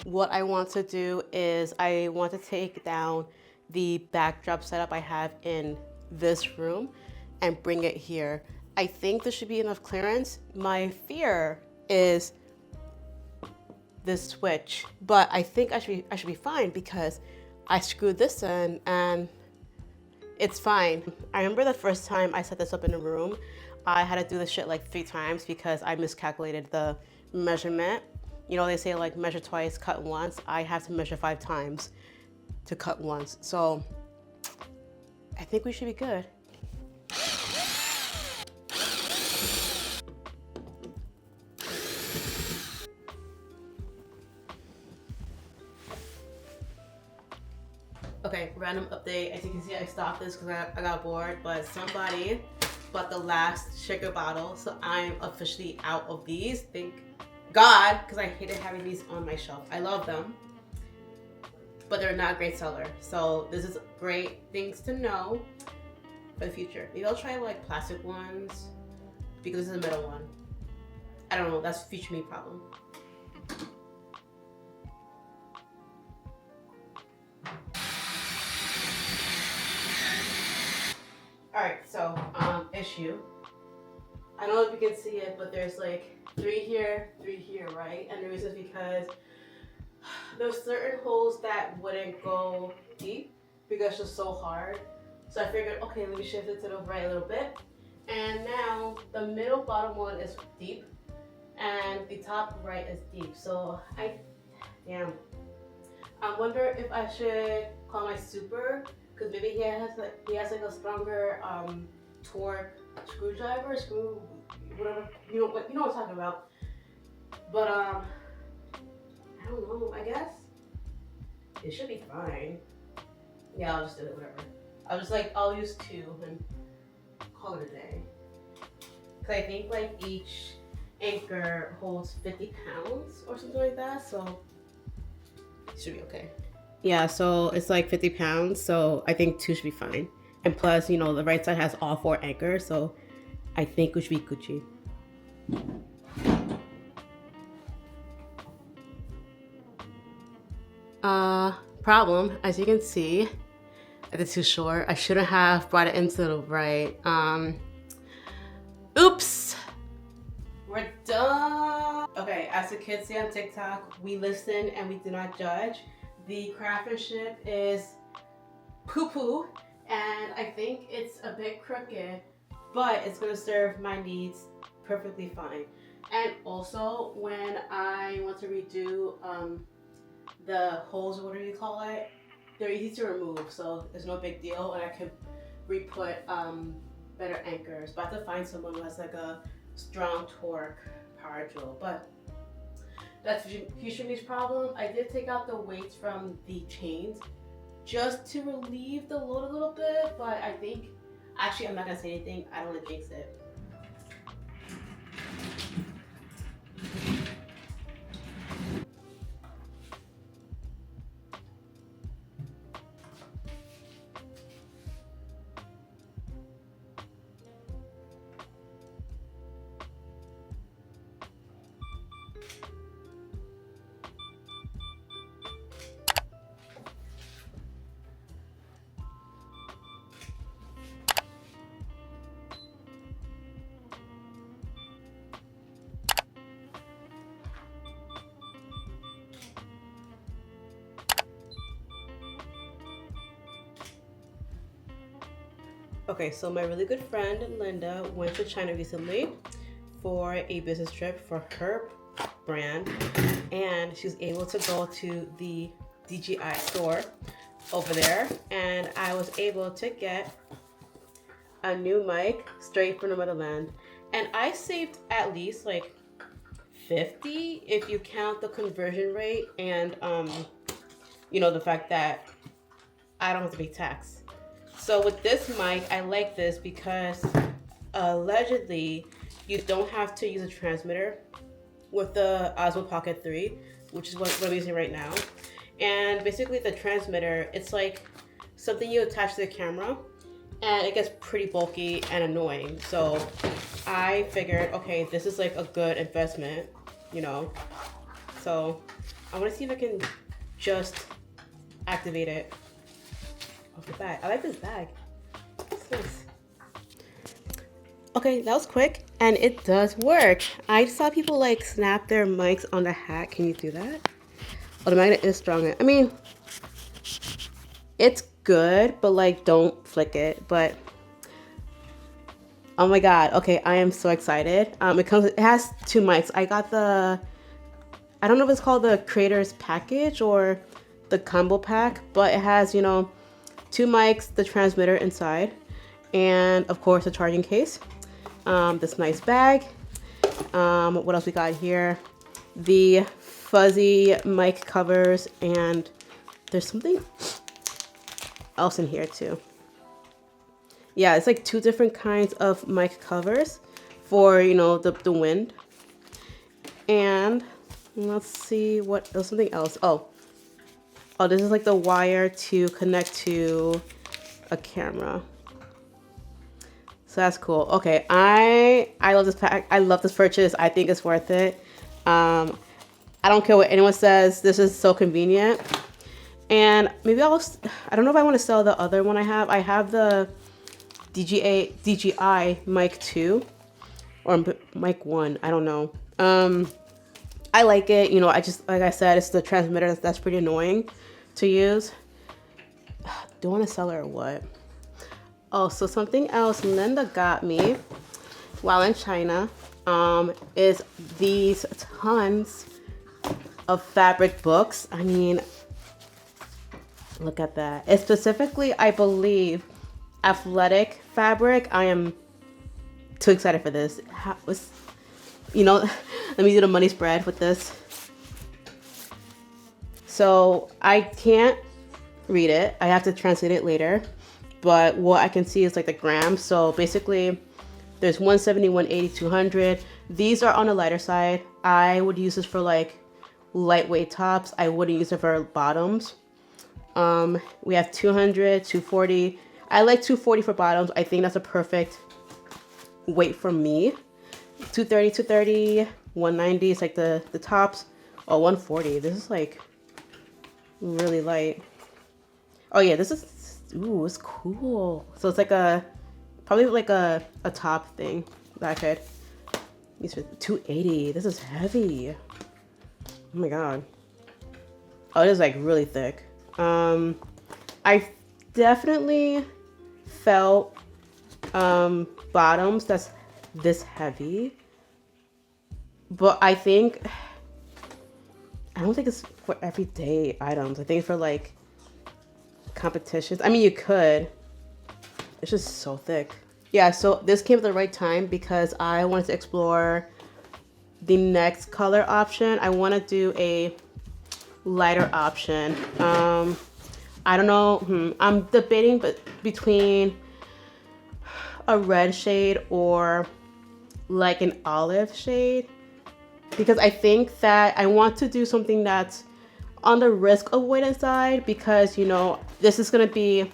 what I want to do is I want to take down the backdrop setup I have in this room and bring it here. I think there should be enough clearance. My fear is this switch, but I think I should be fine because I screwed this in and it's fine. I remember the first time I set this up in a room, I had to do this shit like 3 times because I miscalculated the measurement. You know, they say like measure twice, cut once. I have to measure 5 times to cut once. So I think we should be good. Okay, random update. As you can see, I stopped this because I got bored, but somebody bought the last sugar bottle, so I'm officially out of these. Thank God, because I hated having these on my shelf. I love them, but they're not a great seller. So this is great things to know for the future. Maybe I'll try like plastic ones because this is a metal one. I don't know, that's future me problem. Alright, so issue. I don't know if you can see it, but there's like 3 here, right? And the reason is because there's certain holes that wouldn't go deep because it's just so hard. So I figured, okay, let me shift it to the right a little bit. And now the middle bottom one is deep and the top right is deep. So I wonder if I should call my super, because maybe he has like a stronger torque screwdriver, whatever, you know what I'm talking about. But I don't know, I guess it should be fine. Yeah, I'll just do it, whatever. I'll use 2 and call it a day. Cause I think like each anchor holds 50 pounds or something like that, so it should be okay. Yeah, so it's like 50 pounds, so I think 2 should be fine. And plus, you know, the right side has all 4 anchors, so I think we should be Gucci. Problem, as you can see, it's too short. I shouldn't have brought it into the right. Oops! We're done! Okay, as the kids say on TikTok, we listen and we do not judge. The craftsmanship is poo-poo, and I think it's a bit crooked, but it's gonna serve my needs perfectly fine. And also, when I want to redo the holes, or whatever you call it, they're easy to remove, so it's no big deal, and I can re-put better anchors. But I have to find someone who has like a strong torque power drill. But that's future me's problem. I did take out the weights from the chains just to relieve the load a little bit, but I think, actually I'm not gonna say anything, I don't want to jinx it. Okay, so my really good friend Linda went to China recently for a business trip for her brand, and she was able to go to the DJI store over there, and I was able to get a new mic straight from the motherland, and I saved at least like 50 if you count the conversion rate and you know, the fact that I don't have to pay tax. So with this mic, I like this because allegedly you don't have to use a transmitter with the Osmo Pocket 3, which is what I'm using right now. And basically the transmitter, it's like something you attach to the camera, and it gets pretty bulky and annoying. So I figured, okay, this is like a good investment, you know. So I want to see if I can just activate it off the bag. I like this bag. It's nice. Okay, that was quick and it does work. I saw people like snap their mics on the hat. Can you do that? Oh, the magnet is stronger. I mean, it's good, but like don't flick it. But oh my god, okay, I am so excited. It has 2 mics. I got the, I don't know if it's called the creator's package or the combo pack, but it has, you know, 2 mics, the transmitter inside, and of course a charging case. This nice bag. What else we got here? The fuzzy mic covers, and there's something else in here too. Yeah, it's like 2 different kinds of mic covers for, you know, the wind. And let's see what, there's something else. Oh, this is like the wire to connect to a camera. So that's cool. Okay, I love this pack. I love this purchase. I think it's worth it. I don't care what anyone says. This is so convenient. And maybe I don't know if I want to sell the other one I have. I have the DJI Mic 2 or Mic 1. I don't know. I like it. You know, I just, like I said, it's the transmitter that's pretty annoying to use. Do I want to sell it or what? Oh, so something else Linda got me while in China is these tons of fabric books. I mean, look at that. It's specifically, I believe, athletic fabric. I am too excited for this. You know, let me do the money spread with this. So I can't read it. I have to translate it later. But what I can see is like the grams. So basically there's 170, 180, 200. These are on the lighter side. I would use this for like lightweight tops. I wouldn't use it for bottoms. We have 200, 240. I like 240 for bottoms. I think that's a perfect weight for me. 230, 230, 190 is like the tops. Oh, 140. This is like really light. Oh yeah, this is, ooh, it's cool. So it's like probably like a top thing that I could use for 280. This is heavy. Oh my god. Oh, it is like really thick. I definitely felt bottoms that's this heavy, but I don't think it's for everyday items. I think it's for like competitions. I mean, you could. It's just so thick. Yeah, so this came at the right time because I wanted to explore the next color option. I want to do a lighter option. I don't know. I'm debating between a red shade or like an olive shade, because I think that I want to do something that's on the risk avoidance side, because, you know, this is going to be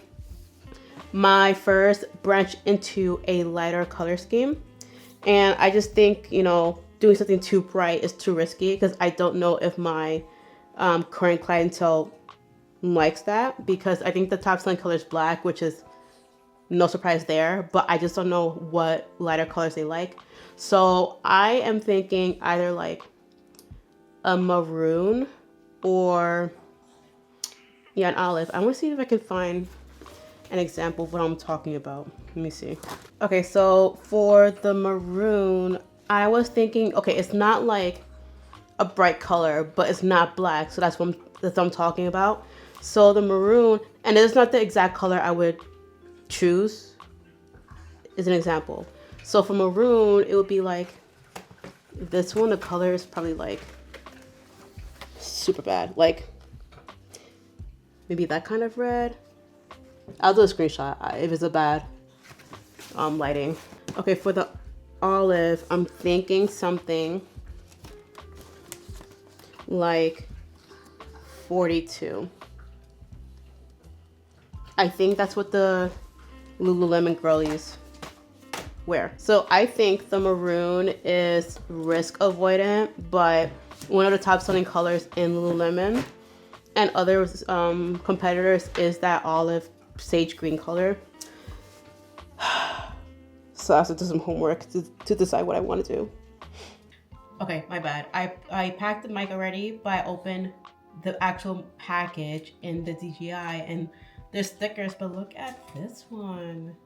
my first branch into a lighter color scheme. And I just think, you know, doing something too bright is too risky, because I don't know if my current clientele likes that, because I think the top selling color is black, which is no surprise there, but I just don't know what lighter colors they like. So I am thinking either like a maroon or, yeah, an olive. I want to see if I can find an example of what I'm talking about. Let me see. Okay, so for the maroon, I was thinking, okay, it's not like a bright color, but it's not black, so that's what I'm talking about. So the maroon, and it's not the exact color I would choose, is an example. So for maroon, it would be like this one. The color is probably like super bad, like maybe that kind of red. I'll do a screenshot if it's a bad lighting. Okay, for the olive, I'm thinking something like 42. I think that's what the Lululemon girlies wear. So I think the maroon is risk avoidant, but one of the top selling colors in Lululemon and other competitors is that olive sage green color. So I have to do some homework to decide what I want to do. Okay, my bad. I packed the mic already, but I opened the actual package in the DJI and there's stickers, but look at this one.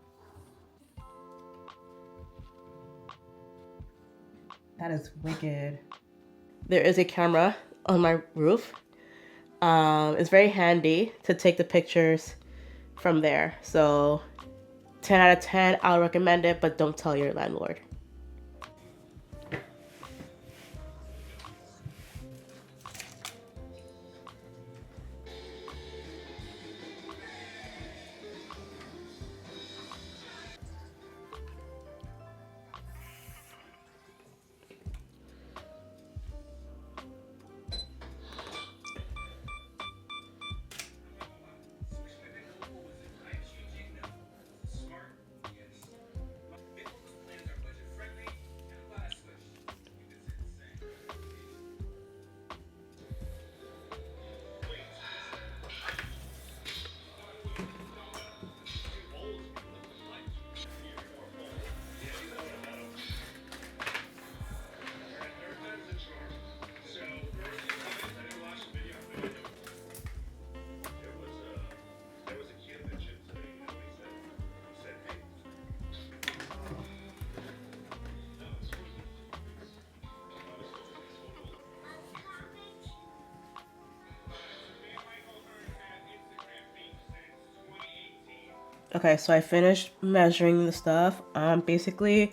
That is wicked. There is a camera on my roof. It's very handy to take the pictures from there. So 10 out of 10, I'll recommend it, but don't tell your landlord. Okay, so I finished measuring the stuff. Basically,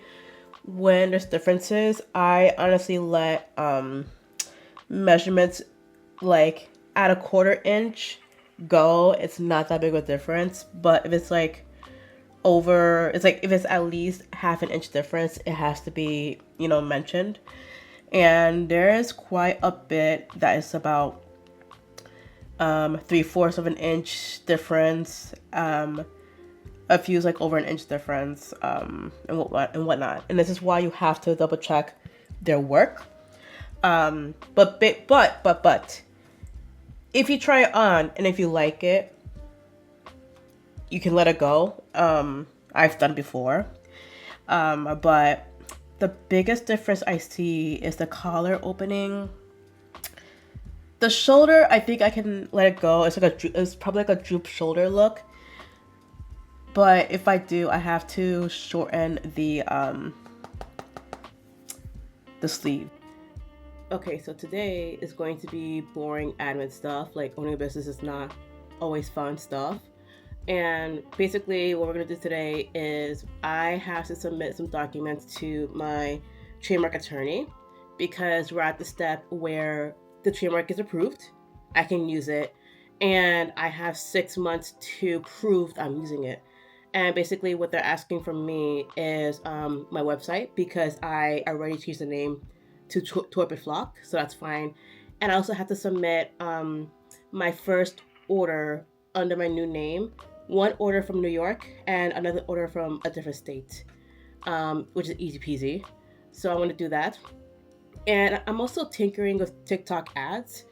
when there's differences, I honestly let measurements like at a 1/4 inch go. It's not that big of a difference, but if it's like it's like if it's at least 1/2 inch difference, it has to be, mentioned. And there is quite a bit that is about 3/4 of an inch difference. A few is like over an inch difference, and whatnot. And this is why you have to double check their work. But if you try it on and if you like it, you can let it go. I've done before. But the biggest difference I see is the collar opening. The shoulder, I think I can let it go. It's probably like a droop shoulder look. But if I do, I have to shorten the sleeve. Okay, so today is going to be boring admin stuff. Like, owning a business is not always fun stuff. And basically what we're going to do today is I have to submit some documents to my trademark attorney because we're at the step where the trademark is approved. I can use it. And I have 6 months to prove I'm using it. And basically what they're asking from me is my website, because I already changed the name to Torpid Flock, so that's fine. And I also have to submit my first order under my new name, one order from New York and another order from a different state, which is easy peasy. So I want to do that. And I'm also tinkering with TikTok ads.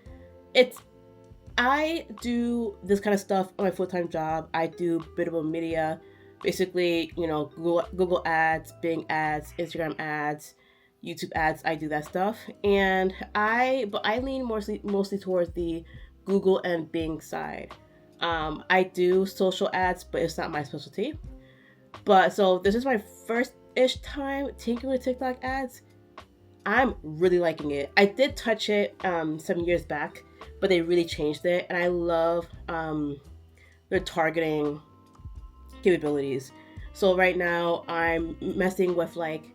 I do this kind of stuff on my full-time job. I do biddable media, basically, Google ads, Bing ads, Instagram ads, YouTube ads. I do that stuff, but I lean mostly towards the Google and Bing side. I do social ads, but it's not my specialty. But so this is my first-ish time tinkering with TikTok ads. I'm really liking it. I did touch it some years back, but they really changed it, and I love their targeting capabilities. So right now I'm messing with like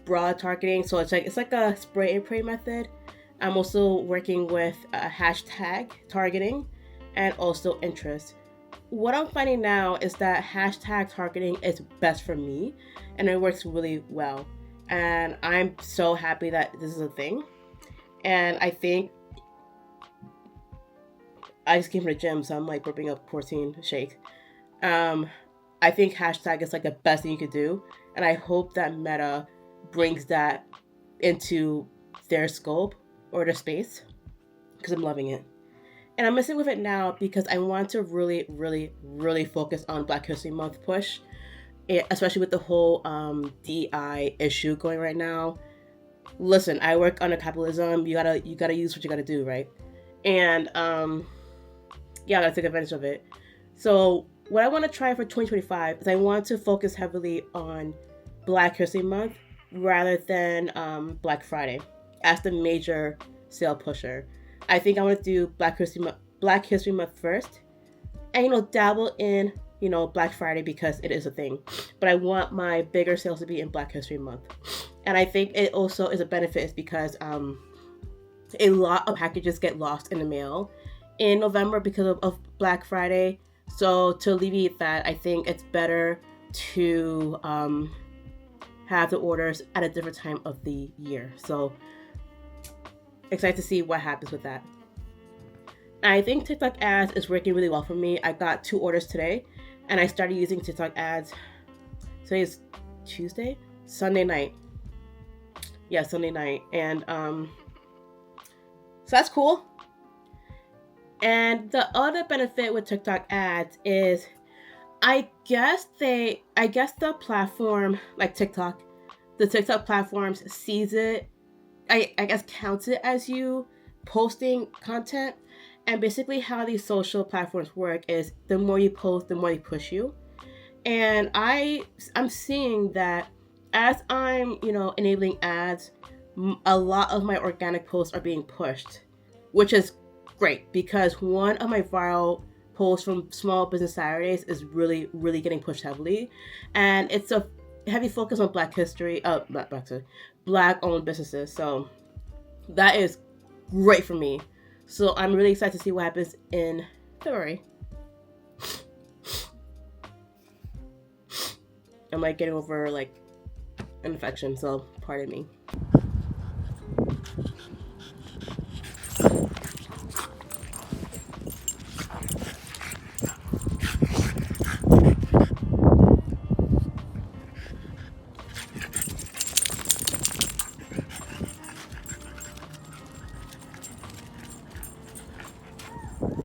broad targeting, so it's like a spray and pray method. I'm also working with hashtag targeting and also interest. What I'm finding now is that hashtag targeting is best for me, and it works really well. And I'm so happy that this is a thing. And I think I just came from the gym, so I'm like burping up protein shake. I think hashtag is like the best thing you could do, and I hope that Meta brings that into their scope order space because I'm loving it. And I'm messing with it now because I want to really, really, really focus on Black History Month push, especially with the whole DI issue going right now. Listen, I work under capitalism. You gotta use what you gotta do, right? And yeah, I gotta take advantage of it. So what I want to try for 2025 is I want to focus heavily on Black History Month rather than Black Friday as the major sale pusher. I think I want to do Black History Month first, and dabble in Black Friday because it is a thing. But I want my bigger sales to be in Black History Month, and I think it also is a benefit is because a lot of packages get lost in the mail in November because of Black Friday. So to alleviate that, I think it's better to have the orders at a different time of the year. So excited to see what happens with that. I think TikTok ads is working really well for me. I got 2 orders today, and I started using TikTok ads. Today is Tuesday? Sunday night. Yeah, Sunday night. And so that's cool. And the other benefit with TikTok ads is I guess the platform, like TikTok, the TikTok platforms sees it, I guess counts it as you posting content. And basically how these social platforms work is the more you post, the more they push you. And I'm seeing that as I'm, enabling ads, a lot of my organic posts are being pushed, which is great because one of my viral posts from Small Business Saturdays is really, really getting pushed heavily. And it's a heavy focus on Black owned businesses. So that is great for me. So I'm really excited to see what happens in February. I'm getting over an infection, so pardon me.